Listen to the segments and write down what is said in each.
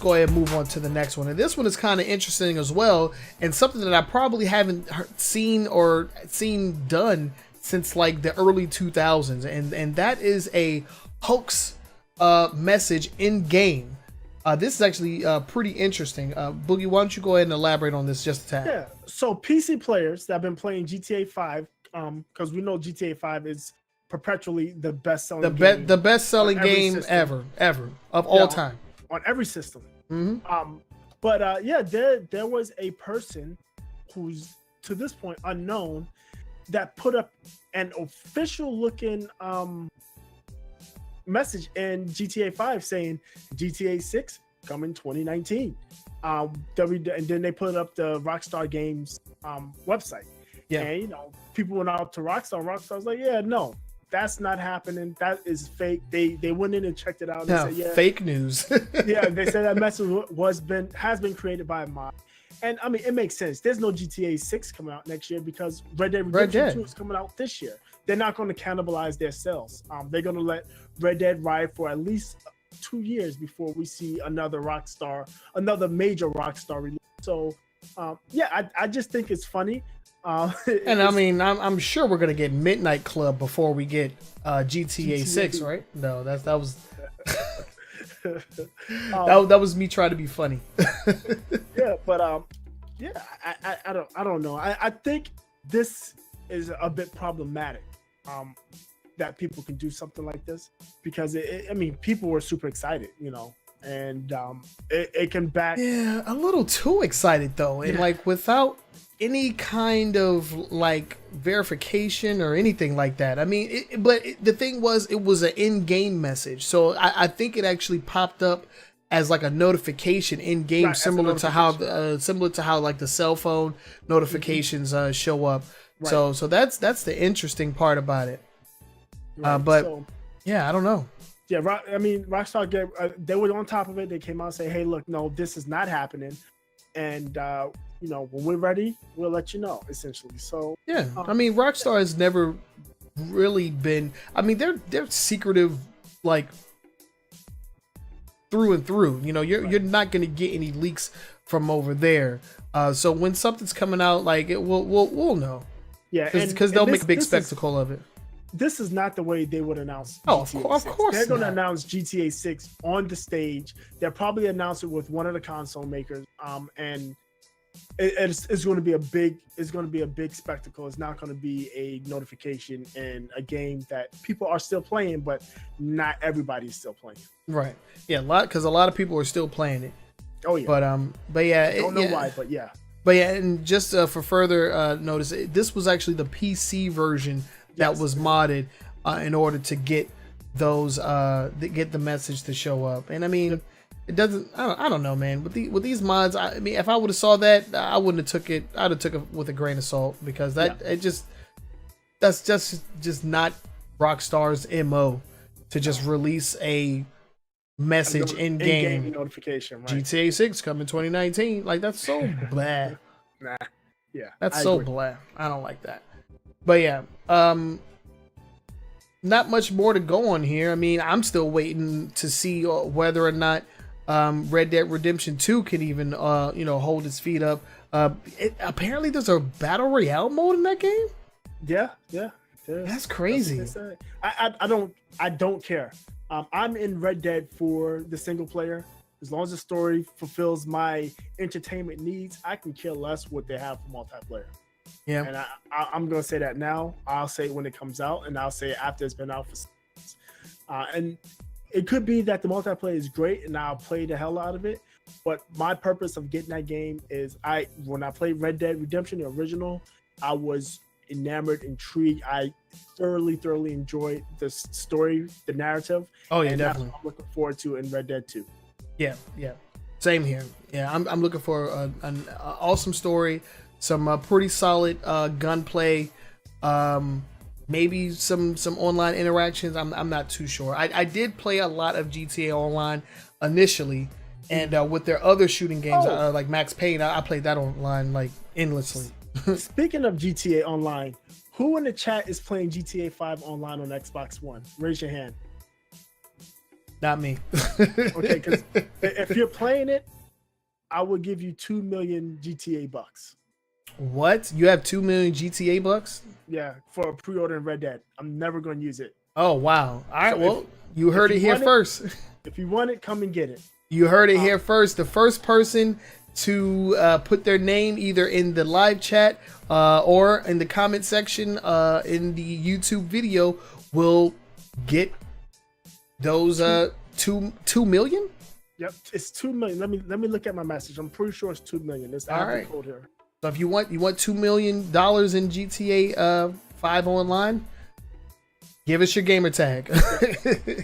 go ahead and move on to the next one. And this one is kind of interesting as well, and something that I probably haven't seen done since like the early 2000s, and that is a hoax message in game. This is actually pretty interesting. Boogie, why don't you go ahead and elaborate on this just a tad? Yeah. So PC players that have been playing GTA 5, because we know GTA 5 is perpetually the best selling game. The best selling game ever of all time on every system. Mm-hmm. There was a person who's to this point unknown that put up an official looking message in GTA 5 saying GTA 6 coming 2019. And then they put up the Rockstar Games website. Yeah. And people went out to Rockstar. Rockstar was like, yeah, no, that's not happening. That is fake. They went in and checked it out. And said, yeah, fake news. Yeah, they said that message has been created by a mod. And I mean, it makes sense. There's no GTA 6 coming out next year because Red Dead Redemption 2 is coming out this year. They're not going to cannibalize their sales. They're going to let Red Dead ride for at least 2 years before we see another major Rockstar release. So, I just think it's funny. And I mean, I'm sure we're gonna get Midnight Club before we get GTA 6, right? No, that was that was me trying to be funny. Yeah, but I don't know. I think this is a bit problematic. That people can do something like this because people were super excited, and it can back. Yeah, a little too excited though, and like without any kind of like verification or anything like that. I mean, the thing was, it was an in-game message, so I think it actually popped up as like a notification in game, right, similar to how like the cell phone notifications show up. Right. So that's the interesting part about it. Right. I don't know. Yeah, Rockstar they were on top of it. They came out and say, "Hey, look, no, this is not happening," and when we're ready, we'll let you know. Essentially, so yeah. Rockstar has never really been. I mean, they're secretive, like through and through. You're not going to get any leaks from over there. So when something's coming out, like we'll know. Yeah, because they'll make a big spectacle of it. This is not the way they would announce. Of course, they're going to announce GTA 6 on the stage. They'll probably announce it with one of the console makers. And it's going to be a big spectacle. It's not going to be a notification in a game that people are still playing, but not everybody's still playing. Right. Yeah, because a lot of people are still playing it. Oh yeah. But yeah, I don't know why, but yeah. But yeah, and just for further notice, this was actually the PC version that was modded in order to get those get the message to show up. And I mean, it doesn't. I don't know, man. With these mods, I mean, if I would have saw that, I wouldn't have took it. I'd have took it with a grain of salt because that's just not Rockstar's MO to just release a message in-game notification. Right. GTA 6 coming 2019. Like, that's so bad. Nah. Yeah. That's so blah. I don't like that. But yeah, not much more to go on here. I mean, I'm still waiting to see whether or not Red Dead Redemption 2 can even hold its feet up. Apparently there's a battle royale mode in that game. Yeah. That's crazy. I don't care. I'm in Red Dead for the single player. As long as the story fulfills my entertainment needs, I can care less what they have for multiplayer. Yeah. And I'm going to say that now. I'll say it when it comes out, and I'll say it after it's been out for 6 months. And it could be that the multiplayer is great, and I'll play the hell out of it. But my purpose of getting that game is when I played Red Dead Redemption, the original, I was enamored, intrigued. I thoroughly enjoyed the story, the narrative. Oh yeah, and definitely. That's what I'm looking forward to in Red Dead 2. Yeah. Same here. Yeah, I'm looking for an awesome story, some pretty solid gunplay, maybe some online interactions. I'm not too sure. I did play a lot of GTA Online initially, and with their other shooting games like Max Payne, I played that online like endlessly. Speaking of GTA Online, who in the chat is playing GTA 5 online on Xbox One? Raise your hand. Not me. Okay, because if you're playing it, I will give you 2 million GTA bucks. What? You have 2 million GTA bucks? Yeah, for a pre-order in Red Dead. I'm never going to use it. Oh wow! All right, So well, you heard it here first. If you want it, come and get it. You heard it here first. The first person to put their name either in the live chat or in the comment section in the YouTube video will get those 2 million. Yep, it's 2 million. Let me look at my message. I'm pretty sure it's 2 million. It's all right. Code here. So if you want $2 million in GTA 5 online, give us your gamer tag, and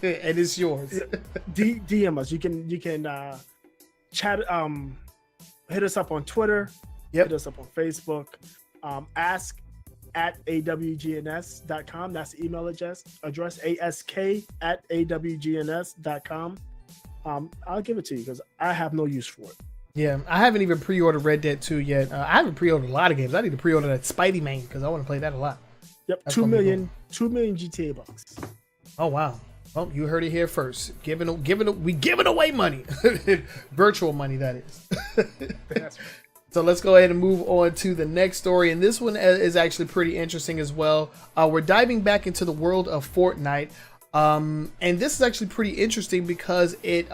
it's yours. DM us. You can chat. Hit us up on Twitter. Yep. Hit us up on Facebook. Ask at AWGNS.com. That's the email address. ask@awgns.com. I'll give it to you because I have no use for it. Yeah, I haven't even pre-ordered Red Dead 2 yet. I haven't pre-ordered a lot of games. I need to pre-order that Spidey man because I want to play that a lot. Yep, That's 2 million GTA bucks. Oh wow! Well, you heard it here first. We giving away money, virtual money that is. That's right. So let's go ahead and move on to the next story, and this one is actually pretty interesting as well. We're diving back into the world of Fortnite. And this is actually pretty interesting because it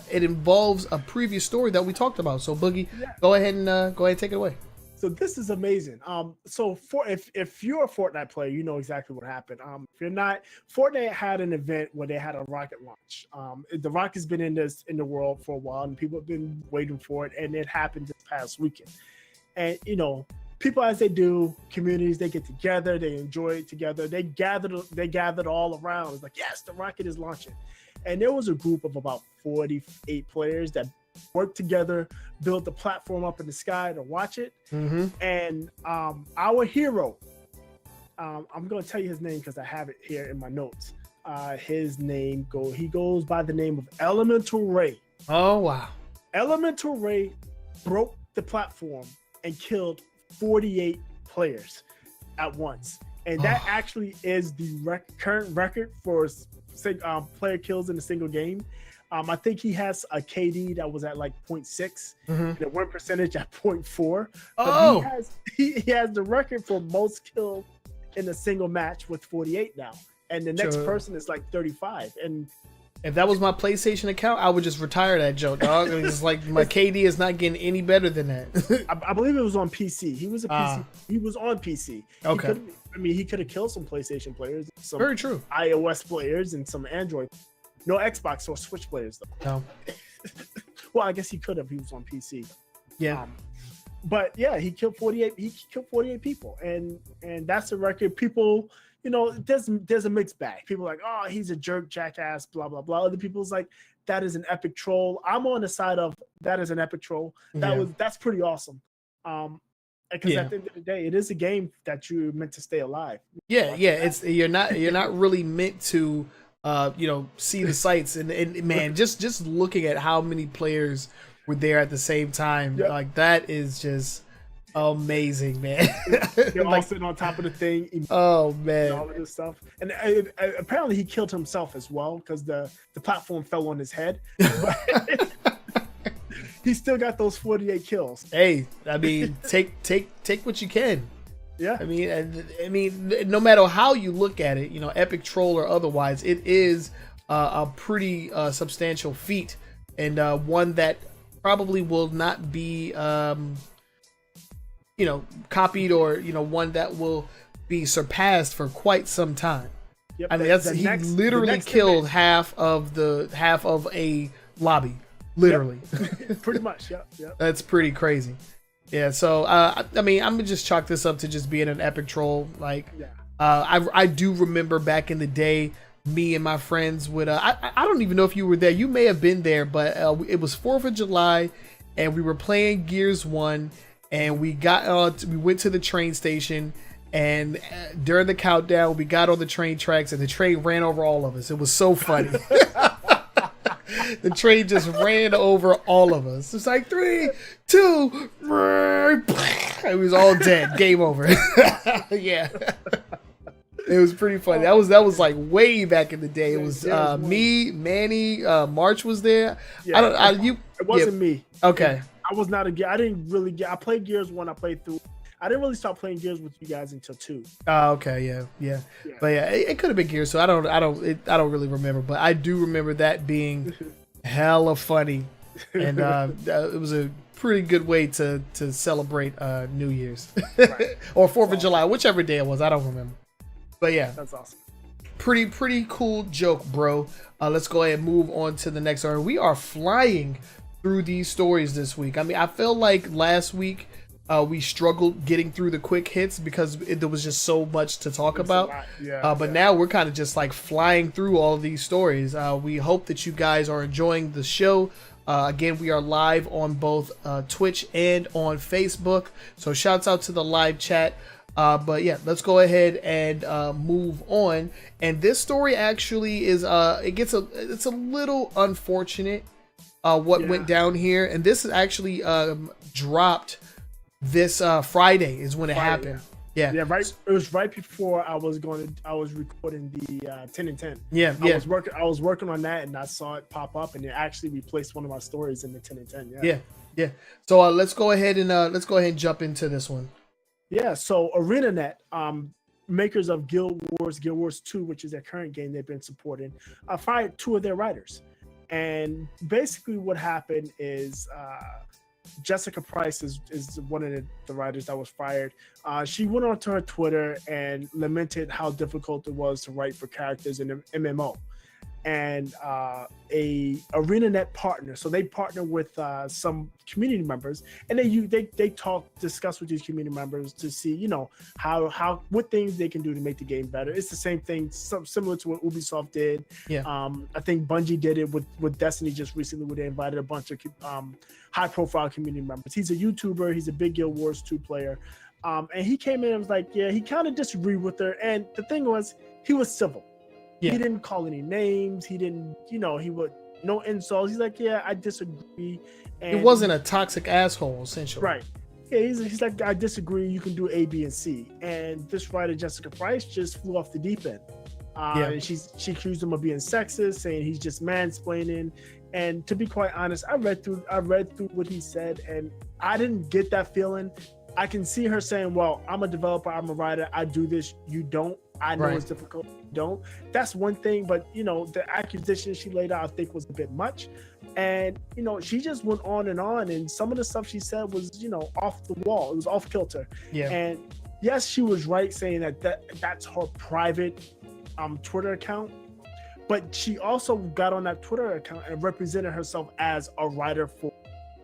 involves a previous story that we talked about. So Boogie, go ahead and take it away. So this is amazing. So if you're a Fortnite player, you know exactly what happened. If you're not, Fortnite had an event where they had a rocket launch. The rocket's been in the world for a while, and people have been waiting for it, and it happened this past weekend. And people, as they do, communities, they get together, they enjoy it together. They gathered all around. It's like, yes, the rocket is launching. And there was a group of about 48 players that worked together, built the platform up in the sky to watch it. Mm-hmm. And our hero, I'm going to tell you his name because I have it here in my notes. His name he goes by the name of Elemental Ray. Oh, wow. Elemental Ray broke the platform and killed 48 players at once, and that actually is the current record for player kills in a single game. I think he has a KD that was at like 0.6, and a win percentage at 0.4. Oh, he has the record for most kills in a single match with 48 now, and the next person is like 35. And if that was my PlayStation account, I would just retire that joke, dog. It's like my KD is not getting any better than that. I believe it was on PC. He was a PC. He was on PC. Okay. He could have killed some PlayStation players, some very true iOS players, and some Android. No Xbox or Switch players though. No. Well, I guess he could have. He was on PC. Yeah. But yeah, he killed 48. He killed 48 people, and that's a record. People, there's a mixed bag. People are like, oh, he's a jerk, jackass, blah blah blah. Other people's like, that is an epic troll. I'm on the side of that is an epic troll. That's pretty awesome. Because at the end of the day, it is a game that you're meant to stay alive. Yeah. It's you're not really meant to see the sights and man, just looking at how many players were there at the same time, like that is just amazing, man. They're all sitting on top of the thing. Oh man, all of this stuff, and apparently he killed himself as well because the platform fell on his head. But he still got those 48 kills. Hey, I mean, take what you can. Yeah. I mean, no matter how you look at it, epic troll or otherwise, it is a pretty substantial feat, and one that probably will not be, copied or one that will be surpassed for quite some time. Yep, I mean, he literally killed half of a lobby, literally. Yep. Pretty much. Yeah. That's pretty crazy. Yeah, so I mean, I'm gonna just chalk this up to just being an epic troll. Like, I do remember back in the day, me and my friends would. I don't even know if you were there. You may have been there, but it was 4th of July, and we were playing Gears 1, and we went to the train station, and during the countdown, we got on the train tracks, and the train ran over all of us. It was so funny. The train just ran over all of us. It's like 3, 2, it was all dead. Game over. Yeah. It was pretty funny. That was like way back in the day. It was me, Manny, March was there. Yeah, it wasn't me. Okay. I was not I didn't really I played Gears 1. I played through. I didn't really start playing Gears with you guys until 2. Oh, okay, yeah. But yeah, it could have been Gears, so I don't really remember, but I do remember that being hella funny, and it was a pretty good way to celebrate New Year's or 4th of July, whichever day it was. I don't remember, but yeah, that's awesome. Pretty cool joke, bro. Let's go ahead and move on to the next story. We are flying through these stories this week. I mean, I feel like last week we struggled getting through the quick hits because there was just so much to talk about. But now we're kind of just like flying through all of these stories. We hope that you guys are enjoying the show. Again, we are live on both Twitch and on Facebook. So shouts out to the live chat. But yeah, let's go ahead and move on. And this story actually is it's a little unfortunate what went down here. And this is actually dropped this Friday is when it happened. Yeah, right. It was right before I was recording the 10 and 10. I was working on that, and I saw it pop up, and it actually replaced one of my stories in the 10 and 10. Yeah. So let's go ahead and jump into this one. Yeah. So ArenaNet, makers of Guild Wars 2, which is their current game they've been supporting, fired 2 of their writers, and basically what happened is. Jessica Price is one of the writers that was fired. She went onto her Twitter and lamented how difficult it was to write for characters in an MMO. And a ArenaNet partner, so they partner with some community members, and they discuss with these community members to see, how what things they can do to make the game better. It's the same thing, similar to what Ubisoft did. I think Bungie did it with Destiny just recently, where they invited a bunch of high-profile community members. He's a YouTuber. He's a big Guild Wars 2 player, and he came in and was like, he kind of disagreed with her. And the thing was, he was civil. He didn't call any names. He didn't, he would no insults. He's like, I disagree. And it wasn't a toxic asshole, essentially. Right. Yeah, he's like, I disagree. You can do A, B, and C. And this writer, Jessica Price, just flew off the deep end. And she accused him of being sexist, saying he's just mansplaining. And to be quite honest, I read through what he said, and I didn't get that feeling. I can see her saying, well, I'm a developer, I'm a writer, I do this, you don't. I know it's difficult, you don't. That's one thing, but the accusation she laid out, I think, was a bit much. And she just went on, and some of the stuff she said was off the wall. It was off kilter. And yes, she was right saying that's her private Twitter account, but she also got on that Twitter account and represented herself as a writer for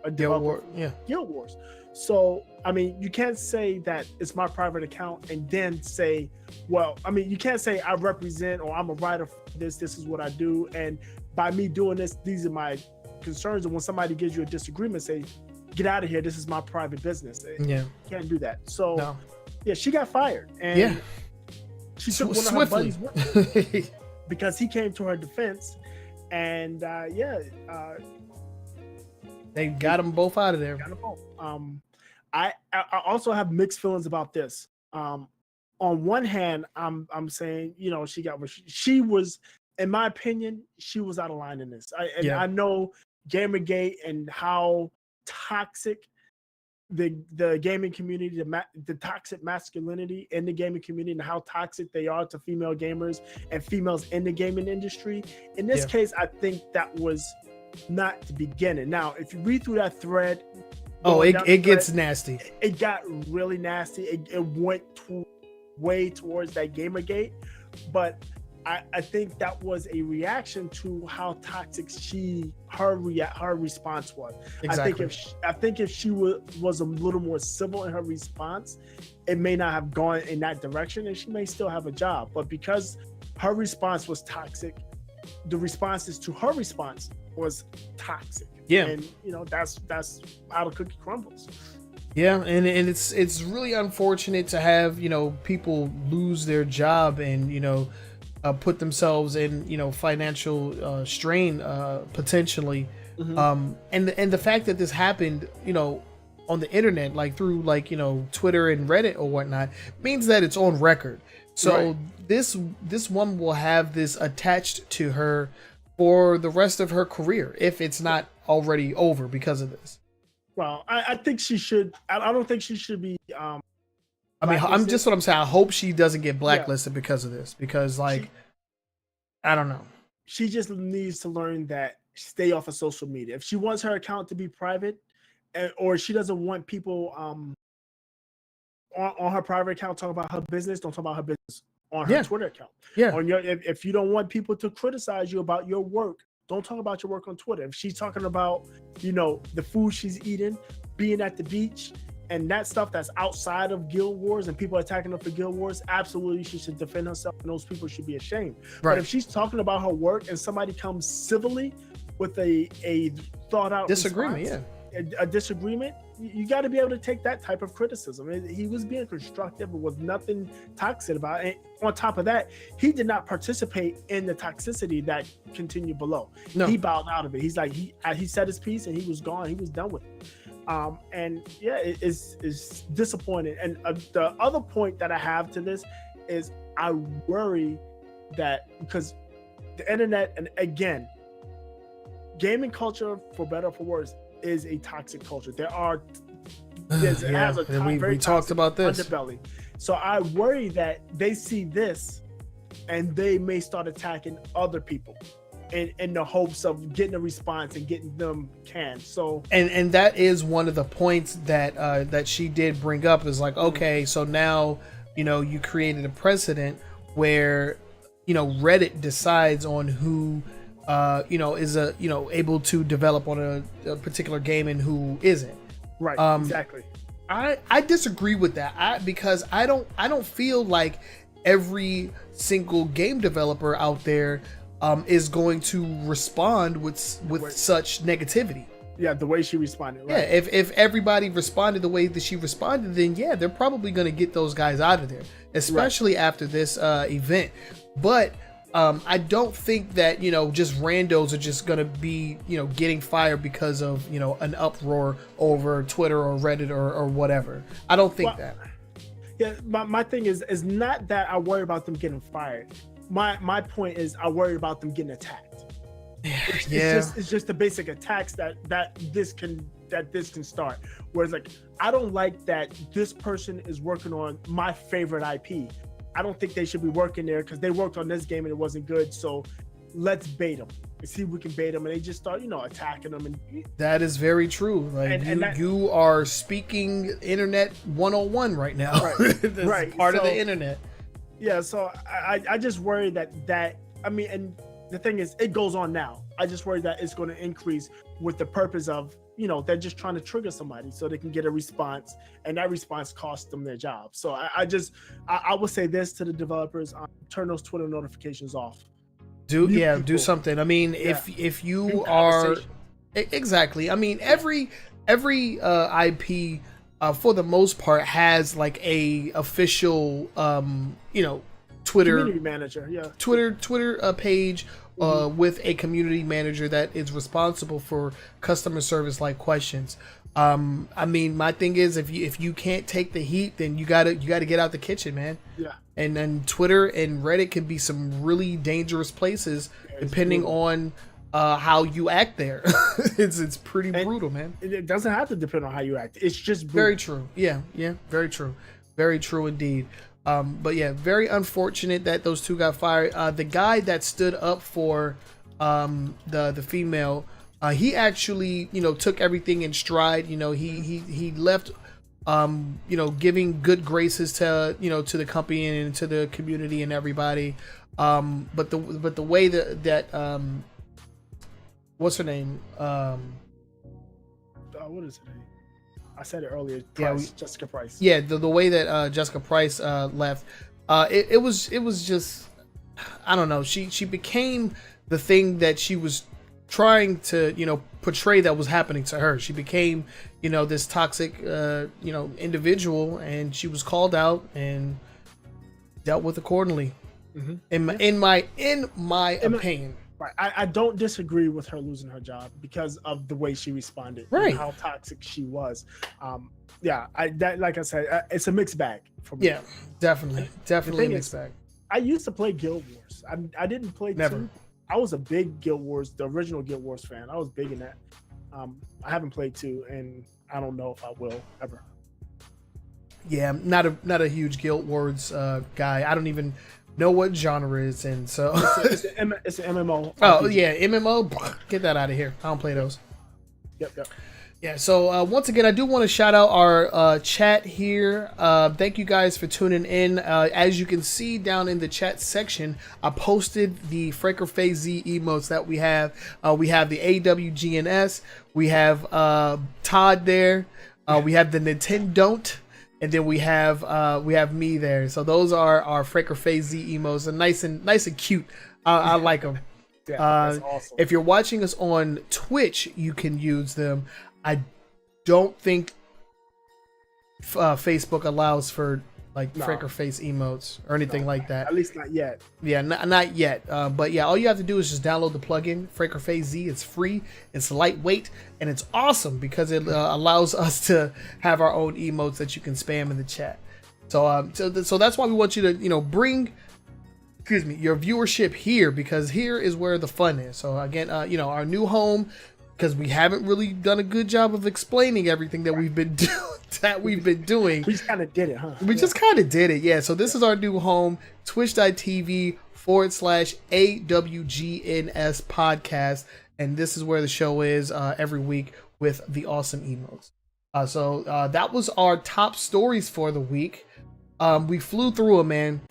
a developer, Guild Wars. So, I mean, you can't say that it's my private account and then say, well, I mean, you can't say I represent or I'm a writer for this is what I do. And by me doing this, these are my concerns. And when somebody gives you a disagreement, say, get out of here. This is my private business. You can't do that. So, she got fired. And she took one of her buddies with her because he came to her defense. And, they got them both out of there. I also have mixed feelings about this. On one hand, I'm saying, she was, in my opinion, she was out of line in this. I know Gamergate and how toxic the gaming community, the toxic masculinity in the gaming community, and how toxic they are to female gamers and females in the gaming industry. In this case, I think that was not the beginning. Now, if you read through that thread, it gets nasty. It got really nasty. It went way towards that Gamergate, but I think that was a reaction to how toxic her response was. Exactly. I think if she was a little more civil in her response, it may not have gone in that direction, and she may still have a job. But because her response was toxic, the responses to her response was toxic. And that's how the cookie crumbles. And it's really unfortunate to have people lose their job and put themselves in financial strain potentially. And the fact that this happened on the internet, like through like, you know, Twitter and Reddit or whatnot, means that it's on record. So this woman will have this attached to her for the rest of her career if it's not already over because of this. Well, I think she should. I don't think she should be. I mean, I'm just what I'm saying. I hope she doesn't get blacklisted because of this. Because, like, I don't know. She just needs to learn that stay off of social media. If she wants her account to be private, or she doesn't want people on her private account talking about her business, don't talk about her business on her Twitter account. Yeah. On your, if you don't want people to criticize you about your work, don't talk about your work on Twitter. If she's talking about, you know, the food she's eating, being at the beach, and that stuff that's outside of guild wars and people attacking her for guild wars, absolutely she should defend herself and those people should be ashamed. Right. But if she's talking about her work and somebody comes civilly with a thought out disagreement, response, a disagreement, you got to be able to take that type of criticism. He was being constructive with nothing toxic about it. And on top of that, he did not participate in the toxicity that continued below. No. He bowed out of it. He's like, he said his piece and he was gone. He was done with it. And yeah, it's disappointing. And the other point that I have to this is I worry that because the internet, and again, gaming culture, for better or for worse, is a toxic culture. It has a we talked about this underbelly. So I worry that they see this and they may start attacking other people in the hopes of getting a response and getting them canned. So and that is one of the points that she did bring up, is like, okay, so now, you know, you created a precedent where, you know, Reddit decides on who you know, is able to develop on a particular game and who isn't. Right. Exactly. I disagree with that. Because I don't feel like every single game developer out there is going to respond with such negativity. Yeah, the way she responded. Right? Yeah, if everybody responded the way that she responded, then yeah, they're probably going to get those guys out of there, especially after this event. But I don't think that, you know, just randos are just gonna be, you know, getting fired because of, you know, an uproar over Twitter or Reddit or whatever. I don't think that. Yeah, my thing is not that I worry about them getting fired. My point is I worry about them getting attacked. It's just the basic attacks that this can start. Whereas, like, I don't like that this person is working on my favorite IP. I don't think they should be working there because they worked on this game and it wasn't good. So let's bait them and see if we can bait them. And they just start, you know, attacking them. And that is very true. Like, you are speaking internet 101 right now. Right. That's part of the internet. Yeah. So I just worry that I mean, and the thing is, it goes on now. I just worry that it's going to increase with the purpose of, you know, they're just trying to trigger somebody so they can get a response, and that response costs them their job. So I will say this to the developers: turn those Twitter notifications off. Do something. I mean, if you are exactly, I mean, every IP for the most part has like a official you know, Twitter community manager, Twitter page with a community manager that is responsible for customer service like questions. I mean, my thing is, if you can't take the heat, then you gotta get out the kitchen, man. Yeah. And then Twitter and Reddit can be some really dangerous places depending on how you act there. It's pretty brutal, man. It doesn't have to depend on how you act. It's just brutal. Very true. Yeah, very true indeed. But yeah, very unfortunate that those two got fired. The guy that stood up for the female, he actually, you know, took everything in stride. You know, he left, you know, giving good graces to, you know, to the company and to the community and everybody. But the way that what's her name? What is her name? I said it earlier. Jessica Price. Yeah, the way that Jessica Price left, it was just, I don't know. She became the thing that she was trying to, you know, portray that was happening to her. She became, you know, this toxic, you know, individual, and she was called out and dealt with accordingly. Mm-hmm. In my opinion. Right. I don't disagree with her losing her job because of the way she responded, right? And how toxic she was. Yeah, like I said, it's a mixed bag for me. Yeah, definitely a mixed bag. I used to play Guild Wars. I didn't play Never. 2. I was a big Guild Wars, the original Guild Wars fan. I was big in that. I haven't played 2, and I don't know if I will ever. Yeah, I'm not a huge Guild Wars guy. I don't even know what genre is, and so it's an MMO. Oh yeah, MMO. Get that out of here. I don't play those. Yep. Yeah. So once again, I do want to shout out our chat here. Thank you guys for tuning in. As you can see down in the chat section, I posted the Fraker Phase Z emotes that we have. We have the AWGNS. We have Todd there. We have the Nintendo. And then we have me there. So those are our Fraker Phase Z emotes, and nice and cute. I like them. Yeah, that's awesome. If you're watching us on Twitch, you can use them. I don't think Facebook allows for Fraker Face emotes or anything like that. At least not yet. Yeah, not yet. But yeah, all you have to do is just download the plugin, Fraker Phase Z. It's free, it's lightweight, and it's awesome because it allows us to have our own emotes that you can spam in the chat. So that's why we want you to bring, your viewership here, because here is where the fun is. So again, our new home, because we haven't really done a good job of explaining everything that we've been doing. We just kind of did it, huh? We just kind of did it, yeah. So this is our new home, twitch.tv/AWGNS podcast. And this is where the show is every week with the awesome emotes. So that was our top stories for the week. We flew through them, man.